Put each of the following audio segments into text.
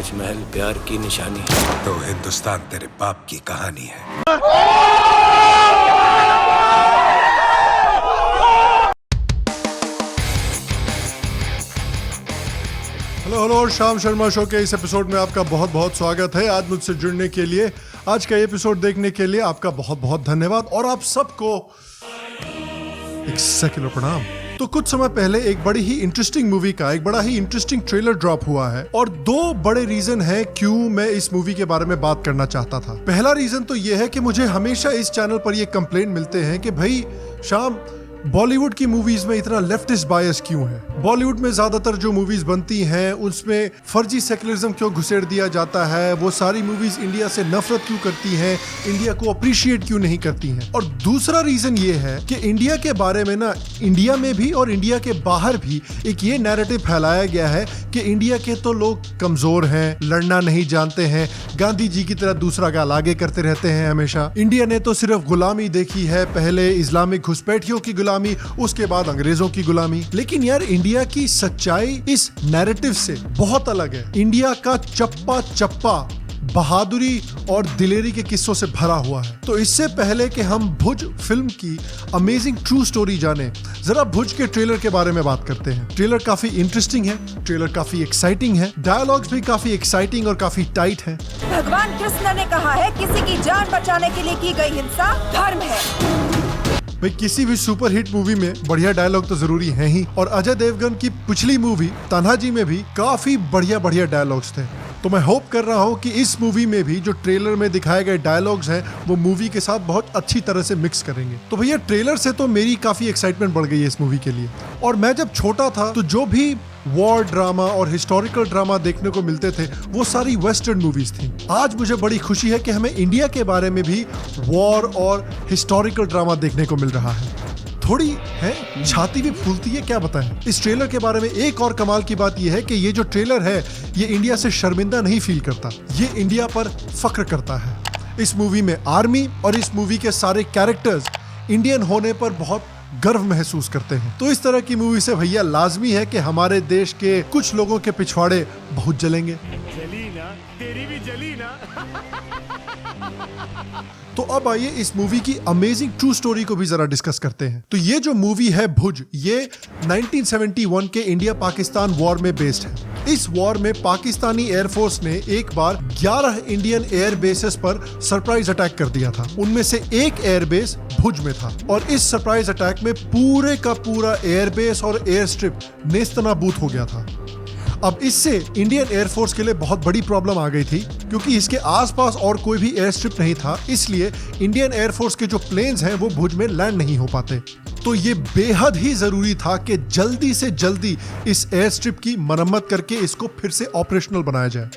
ताजमहल प्यार की निशानी है तो हिंदुस्तान तेरे बाप की कहानी है। हेलो श्याम शर्मा शो के इस एपिसोड में आपका बहुत बहुत स्वागत है। आज मुझसे जुड़ने के लिए, आज का एपिसोड देखने के लिए आपका बहुत बहुत धन्यवाद और आप सबको एक सेक्युलर प्रणाम। तो कुछ समय पहले एक बड़ी ही इंटरेस्टिंग मूवी का एक बड़ा ही इंटरेस्टिंग ट्रेलर ड्रॉप हुआ है और दो बड़े रीजन हैं क्यों मैं इस मूवी के बारे में बात करना चाहता था। पहला रीजन तो यह है कि मुझे हमेशा इस चैनल पर ये कंप्लेंट मिलते हैं कि भाई श्याम, बॉलीवुड की मूवीज में इतना लेफ्टिस्ट बायस क्यों है। बॉलीवुड में ज्यादातर जो मूवीज बनती हैं उसमें फर्जी सेकुलरिज्म क्यों घुसेड़ दिया जाता है, वो सारी मूवीज इंडिया से नफरत क्यों करती हैं, इंडिया को अप्रिशिएट क्यों नहीं करती हैं। और दूसरा रीजन ये है कि इंडिया के बारे में ना, इंडिया में भी और इंडिया के बाहर भी एक ये नैरेटिव फैलाया गया है कि इंडिया के तो लोग कमजोर हैं, लड़ना नहीं जानते हैं, गांधी जी की तरह दूसरा गाल आगे करते रहते हैं हमेशा। इंडिया ने तो सिर्फ गुलामी देखी है, पहले इस्लामिक घुसपैठियों की गुलामी, उसके बाद अंग्रेजों की गुलामी। लेकिन यार, इंडिया की सच्चाई इस नैरेटिव से बहुत अलग है। इंडिया का चप्पा चप्पा बहादुरी और दिलेरी के किस्सों से भरा हुआ है। तो इससे पहले कि हम भुज फिल्म की अमेजिंग ट्रू स्टोरी जाने, जरा भुज के ट्रेलर के बारे में बात करते हैं। ट्रेलर काफी इंटरेस्टिंग है, ट्रेलर काफी एक्साइटिंग है, डायलॉग्स भी काफी एक्साइटिंग और काफी टाइट है। भगवान कृष्ण ने कहा है, किसी की जान बचाने के लिए की गई हिंसा धर्म है। भाई, किसी भी सुपरहिट मूवी में बढ़िया डायलॉग तो जरूरी है ही, और अजय देवगन की पिछली मूवी तान्हाजी में भी काफी बढ़िया बढ़िया डायलॉग्स थे। तो मैं होप कर रहा हूँ कि इस मूवी में भी जो ट्रेलर में दिखाए गए डायलॉग्स हैं वो मूवी के साथ बहुत अच्छी तरह से मिक्स करेंगे। तो भैया, ट्रेलर से तो मेरी काफी एक्साइटमेंट बढ़ गई है इस मूवी के लिए। और मैं जब छोटा था तो जो भी वॉर ड्रामा और हिस्टोरिकल ड्रामा देखने को मिलते थे वो सारी वेस्टर्न मूवीज थी। आज मुझे बड़ी खुशी है कि हमें इंडिया के बारे में भी वॉर और हिस्टोरिकल ड्रामा देखने को मिल रहा है। थोड़ी है, छाती भी फूलती है, क्या बताएं। इस ट्रेलर के बारे में एक और कमाल की बात यह है कि ये जो ट्रेलर है ये इंडिया से शर्मिंदा नहीं फील करता, ये इंडिया पर फख्र करता है। इस मूवी में आर्मी और इस मूवी के सारे कैरेक्टर्स इंडियन होने पर बहुत गर्व महसूस करते हैं। तो इस तरह की मूवी से भैया लाजमी है कि हमारे देश के कुछ लोगों के पिछवाड़े बहुत जलेंगे। जली ना, तेरी भी जली ना। तो अब आइए इस मूवी की अमेजिंग ट्रू स्टोरी को भी जरा डिस्कस करते हैं। तो ये जो मूवी है भुज, ये 1971 के इंडिया पाकिस्तान वॉर में बेस्ड है। इस वॉर में पाकिस्तानी एयरफोर्स ने एक बार 11 इंडियन एयर बेसेस पर सरप्राइज अटैक कर दिया था। उनमें से एक एयरबेस भुज में था और इस सरप्राइज अटैक में पूरे का पूरा एयरबेस और एयर स्ट्रिप नेस्तनाबूद हो गया था। अब इससे इंडियन एयरफोर्स के लिए बहुत बड़ी प्रॉब्लम आ गई थी, क्योंकि इसके आसपास और कोई भी एयर स्ट्रिप नहीं था, इसलिए इंडियन एयरफोर्स के जो प्लेन्स हैं वो भुज में लैंड नहीं हो पाते। तो ये बेहद ही जरूरी था कि जल्दी से जल्दी इस एयर स्ट्रिप की मरम्मत करके इसको फिर से ऑपरेशनल बनाया जाए।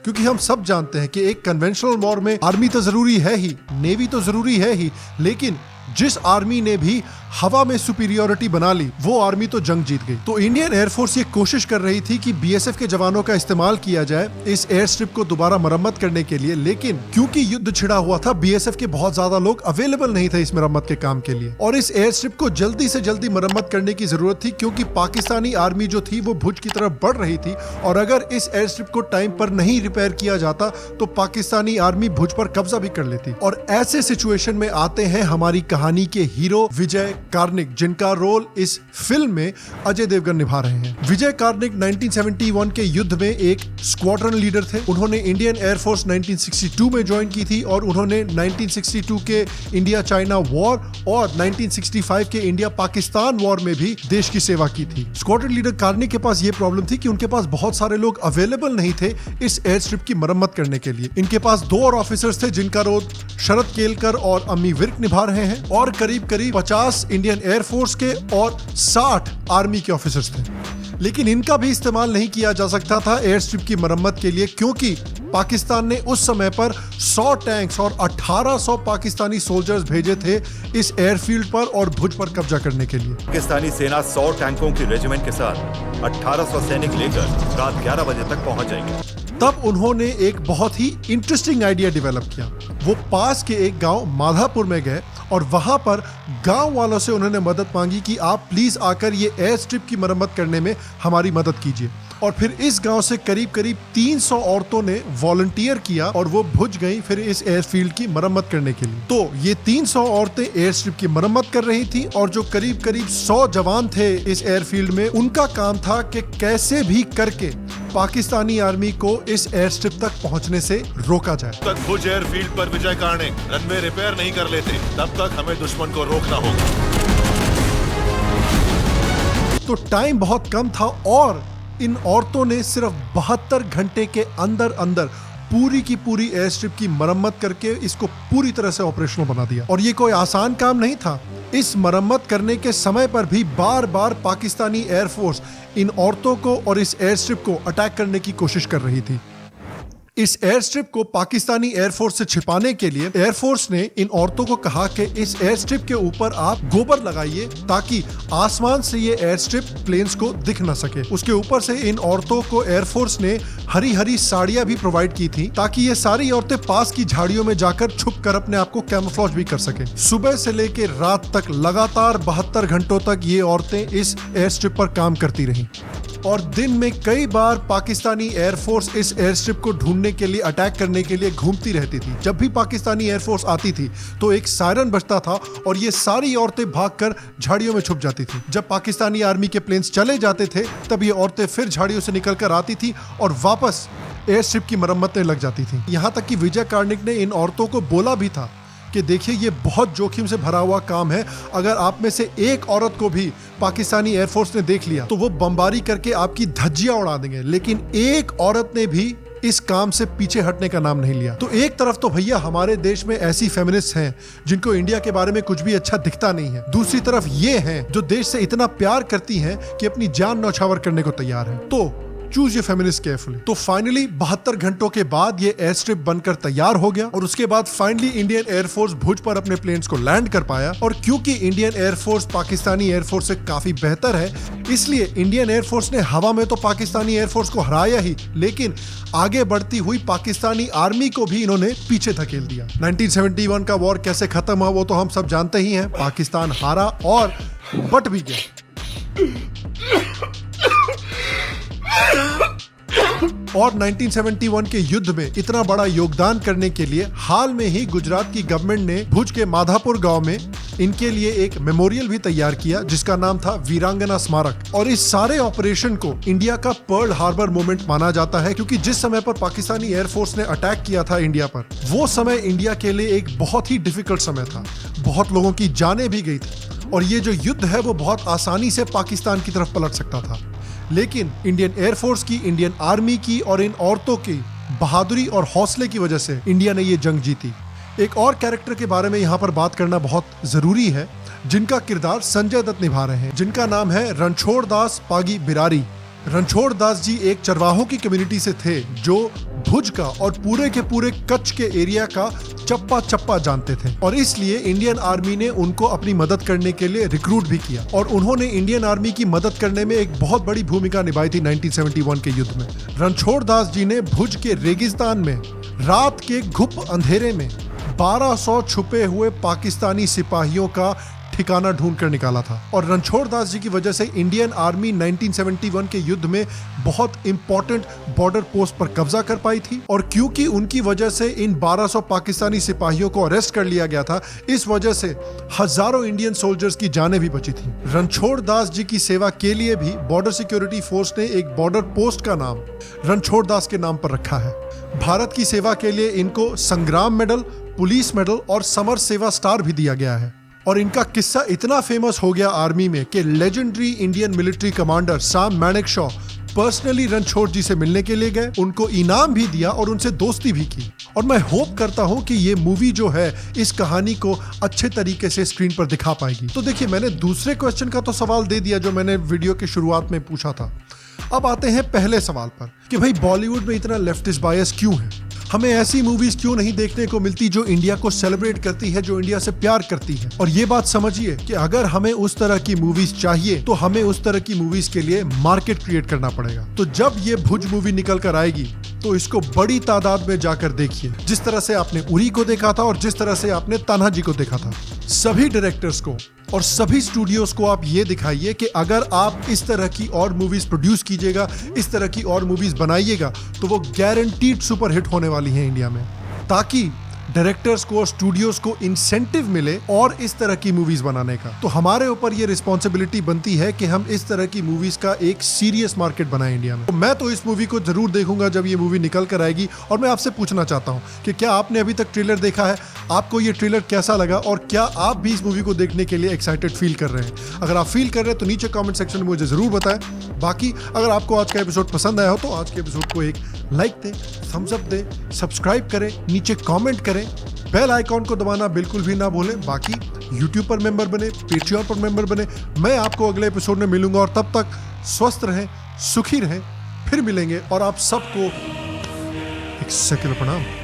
क्योंकि हम सब जानते हैं कि एक कन्वेंशनल वॉर में आर्मी तो जरूरी है ही, नेवी तो जरूरी है ही, लेकिन जिस आर्मी ने भी हवा में सुपीरियोरिटी बना ली वो आर्मी तो जंग जीत गई। तो इंडियन एयरफोर्स ये कोशिश कर रही थी कि बीएसएफ के जवानों का इस्तेमाल किया जाए इस एयर स्ट्रिप को दोबारा मरम्मत करने के लिए, लेकिन क्योंकि युद्ध छिड़ा हुआ था, बीएसएफ के बहुत ज्यादा लोग अवेलेबल नहीं थे इस मरम्मत के काम के लिए। और इस एयर स्ट्रिप को जल्दी से जल्दी मरम्मत करने की जरूरत थी, क्योंकि पाकिस्तानी आर्मी जो थी वो भुज की तरफ बढ़ रही थी और अगर इस एयर स्ट्रिप को टाइम पर नहीं रिपेयर किया जाता तो पाकिस्तानी आर्मी भुज पर कब्जा भी कर लेती। और ऐसे सिचुएशन में आते हैं हमारी कहानी के हीरो विजय कार्निक, जिनका रोल इस फिल्म में अजय देवगन निभा रहे हैं। विजय कार्निक 1971 के युद्ध में एक स्क्वाड्रन लीडर थे। उन्होंने इंडियन एयरफोर्स 1962 में ज्वाइन की थी और उन्होंने 1962 के इंडिया चाइना वॉर और 1965 के इंडिया पाकिस्तान वॉर में भी देश की सेवा की थी। स्क्वाड्रन लीडर कार्निक के पास ये प्रॉब्लम थी कि उनके पास बहुत सारे लोग अवेलेबल नहीं थे इस एयर स्ट्रिप की मरम्मत करने के लिए। इनके पास 2 और ऑफिसर्स थे जिनका रोल शरद केलकर और अम्मी विर्क निभा रहे हैं, और करीब 50 इंडियन एयरफोर्स के और 60 आर्मी के ऑफिसर्स थे। लेकिन इनका भी इस्तेमाल नहीं किया जा सकता था एयर स्ट्रिप की मरम्मत के लिए, क्योंकि पाकिस्तान ने उस समय पर 100 टैंक्स और 1800 पाकिस्तानी सोल्जर्स भेजे थे इस एयरफील्ड पर और भुज पर कब्जा करने के लिए। पाकिस्तानी सेना 100 टैंकों की रेजिमेंट के साथ 1800 सैनिक लेकर रात 11 बजे तक पहुंच जाएंगे। तब उन्होंने एक बहुत ही इंटरेस्टिंग आइडिया डेवलप किया। वो पास के एक गांव माधापुर में गए और वहां पर गांव वालों से उन्होंने मदद मांगी कि आप प्लीज आकर ये एयर स्ट्रिप की मरम्मत करने में हमारी मदद कीजिए। और फिर इस गांव से करीब करीब 300 औरतों ने वॉलंटियर किया और वो भुज गई फिर इस एयरफील्ड की मरम्मत करने के लिए। तो ये 300 औरतें एयर स्ट्रिप की मरम्मत कर रही थी और जो करीब करीब 100 जवान थे इस एयरफील्ड में, उनका काम था कि कैसे भी करके पाकिस्तानी आर्मी को इस एयर स्ट्रिप तक पहुंचने से रोका जाए। तक भुज एयरफील्ड पर विजय कार्णिक रनवे रिपेयर नहीं कर लेते, तब तक हमें दुश्मन को रोकना होगा। तो टाइम बहुत कम था और इन औरतों ने सिर्फ 72 घंटे के अंदर अंदर पूरी की पूरी एयर स्ट्रिप की मरम्मत करके इसको पूरी तरह से ऑपरेशनल बना दिया। और ये कोई आसान काम नहीं था। इस मरम्मत करने के समय पर भी बार बार पाकिस्तानी एयरफोर्स इन औरतों को और इस एयर स्ट्रिप को अटैक करने की कोशिश कर रही थी। इस एयर स्ट्रिप को पाकिस्तानी एयरफोर्स से छिपाने के लिए एयरफोर्स ने इन औरतों को कहा कि इस एयर स्ट्रिप के ऊपर आप गोबर लगाइए ताकि आसमान से ये एयर स्ट्रिप प्लेन्स को दिख न सके। उसके ऊपर से इन औरतों को एयरफोर्स ने हरी हरी साड़ियां भी प्रोवाइड की थी ताकि ये सारी औरतें पास की झाड़ियों में जाकर छुप कर अपने आप को कैमोफ्लेज भी कर सके। सुबह से लेकर रात तक लगातार 72 घंटों तक ये औरतें इस एयर स्ट्रिप पर काम करती रहीं और दिन में कई बार पाकिस्तानी एयरफोर्स इस एयर स्ट्रिप को ढूंढने के लिए, अटैक करने के लिए घूमती रहती थी। जब भी पाकिस्तानी एयरफोर्स आती थी तो एक सायरन बजता था और ये सारी औरतें भागकर झाड़ियों में छुप जाती थी। जब पाकिस्तानी आर्मी के प्लेन्स चले जाते थे तब ये औरतें फिर झाड़ियों से निकलकर आती थी और वापस एयर स्ट्रिप की मरम्मतें लग जाती थी। यहाँ तक कि विजय कार्णिक ने इन औरतों को बोला भी था कि देखिए ये बहुत जोखिम से भरा हुआ काम है, अगर आप में से एक औरत को भी पाकिस्तानी एयरफोर्स ने देख लिया तो वो बमबारी करके आपकी धज्जियां उड़ा देंगे। लेकिन एक औरत ने भी इस काम से पीछे हटने का नाम नहीं लिया। तो एक तरफ तो भैया हमारे देश में ऐसी फेमिनिस्ट हैं जिनको इंडिया के बारे में कुछ भी अच्छा दिखता नहीं है, दूसरी तरफ ये हैं जो देश से इतना प्यार करती हैं कि अपनी जान न्यौछावर करने को तैयार है। तो चूज योर फेमिनिस्ट केयरफुली। तो फाइनली 72 घंटों के बाद ये एयर स्ट्रिप बनकर तैयार हो गया और उसके बाद फाइनली इंडियन एयरफोर्स भुज पर अपने प्लेन्स को लैंड कर पाया। और क्योंकि इंडियन एयरफोर्स पाकिस्तानी एयरफोर्स से काफी बेहतर है, इसलिए इंडियन एयरफोर्स ने हवा में तो पाकिस्तानी एयरफोर्स को हराया ही, लेकिन आगे बढ़ती हुई पाकिस्तानी आर्मी को भी इन्होंने पीछे धकेल दिया। 1971 का वॉर कैसे खत्म हुआ वो तो हम सब जानते ही हैं। पाकिस्तान हारा और बट भी गया। और 1971 के युद्ध में इतना बड़ा योगदान करने के लिए हाल में ही गुजरात की गवर्नमेंट ने भुज के माधापुर गांव में इनके लिए एक मेमोरियल भी तैयार किया जिसका नाम था वीरांगना स्मारक। और इस सारे ऑपरेशन को इंडिया का पर्ल हार्बर मोमेंट माना जाता है क्योंकि जिस समय पर पाकिस्तानी एयरफोर्स ने अटैक किया था इंडिया पर, वो समय इंडिया के लिए एक बहुत ही डिफिकल्ट समय था। बहुत लोगों की जानें भी गई थी और ये जो युद्ध है वो बहुत आसानी से पाकिस्तान की तरफ पलट सकता था। लेकिन इंडियन एयरफोर्स की, इंडियन आर्मी की और इन औरतों की बहादुरी और हौसले की वजह से इंडिया ने ये जंग जीती। एक और कैरेक्टर के बारे में यहाँ पर बात करना बहुत जरूरी है जिनका किरदार संजय दत्त निभा रहे हैं, जिनका नाम है रणछोड़ दास पागी बिरारी। रणछोड़ दास जी एक चरवाहों की कम्युनिटी से थे जो भुज का और पूरे के पूरे कच्छ के एरिया का चप्पा चप्पा जानते थे और इसलिए इंडियन आर्मी ने उनको अपनी मदद करने के लिए रिक्रूट भी किया और उन्होंने इंडियन आर्मी की मदद करने में एक बहुत बड़ी भूमिका निभाई थी 1971 के युद्ध में। रणछोड़ दास जी ने भुज के रेगिस्तान में रात के घुप अंधेरे में 1200 छुपे हुए पाकिस्तानी सिपाहियों का ठिकाना ढूंढ कर निकाला था और रणछोड़ दास जी की वजह से इंडियन आर्मी 1971 के युद्ध में बहुत इंपॉर्टेंट बॉर्डर पोस्ट पर कब्जा कर पाई थी। और क्योंकि उनकी वजह से इन 1200 पाकिस्तानी सिपाहियों को अरेस्ट कर लिया गया था, इस वजह से हजारों इंडियन सोल्जर्स की जानें भी बची थी। रणछोड़ दास जी की सेवा के लिए भी बॉर्डर सिक्योरिटी फोर्स ने एक बॉर्डर पोस्ट का नाम रणछोड़ दास के नाम पर रखा है। भारत की सेवा के लिए इनको संग्राम मेडल, पुलिस मेडल और समर सेवा स्टार भी दिया गया है। और इनका किस्सा इतना फेमस हो गया आर्मी में कि legendary Indian military commander Sam Manekshaw personally Ranchhod ji से मिलने के लिए गए, उनको इनाम भी दिया और उनसे दोस्ती भी की। और मैं होप करता हूं कि ये मूवी जो है इस कहानी को अच्छे तरीके से स्क्रीन पर दिखा पाएगी। तो देखिए, मैंने दूसरे क्वेश्चन का तो सवाल दे दिया जो मैंने वीडियो के शुरुआत में पूछा था। अब आते हैं पहले सवाल पर कि भाई बॉलीवुड में इतना लेफ्टिस्ट बायस क्यों है? हमें ऐसी मूवीज क्यों नहीं देखने को मिलती जो इंडिया को सेलिब्रेट करती है, जो इंडिया से प्यार करती है? और ये बात समझिए कि अगर हमें उस तरह की मूवीज चाहिए तो हमें उस तरह की मूवीज के लिए मार्केट क्रिएट करना पड़ेगा। तो जब ये भुज मूवी निकल कर आएगी तो इसको बड़ी तादाद में जाकर देखिए, जिस तरह से आपने उरी को देखा था और जिस तरह से आपने तान्हा जी को देखा था। सभी डायरेक्टर्स को और सभी स्टूडियोज को आप ये दिखाइए कि अगर आप इस तरह की और मूवीज प्रोड्यूस कीजिएगा, इस तरह की और मूवीज बनाइएगा, तो वो गारंटीड सुपर हिट होने वाली हैं इंडिया में, ताकि डायरेक्टर्स को और स्टूडियोज को इंसेंटिव मिले और इस तरह की मूवीज बनाने का। तो हमारे ऊपर ये रिस्पॉन्सिबिलिटी बनती है कि हम इस तरह की मूवीज का एक सीरियस मार्केट बनाएं इंडिया में। तो मैं तो इस मूवी को जरूर देखूंगा जब ये मूवी निकल कर आएगी। और मैं आपसे पूछना चाहता हूं कि क्या आपने अभी तक ट्रेलर देखा है? आपको ये ट्रेलर कैसा लगा और क्या आप भी इस मूवी को देखने के लिए एक्साइटेड फील कर रहे हैं? अगर आप फील कर रहे हैं तो नीचे कमेंट सेक्शन में मुझे जरूर बताएं। बाकी अगर आपको आज का एपिसोड पसंद आया हो तो आज के एपिसोड को एक लाइक दें, थम्स अप दें, सब्सक्राइब करें, नीचे कमेंट करें, बेल आइकॉन को दबाना बिल्कुल भी ना भूलें। बाकी YouTube पर मेंबर बने, Patreon पर मेंबर बने। मैं आपको अगले एपिसोड में मिलूंगा और तब तक स्वस्थ रहें, सुखी रहें। फिर मिलेंगे और आप सबको एक सेकंड प्रणाम।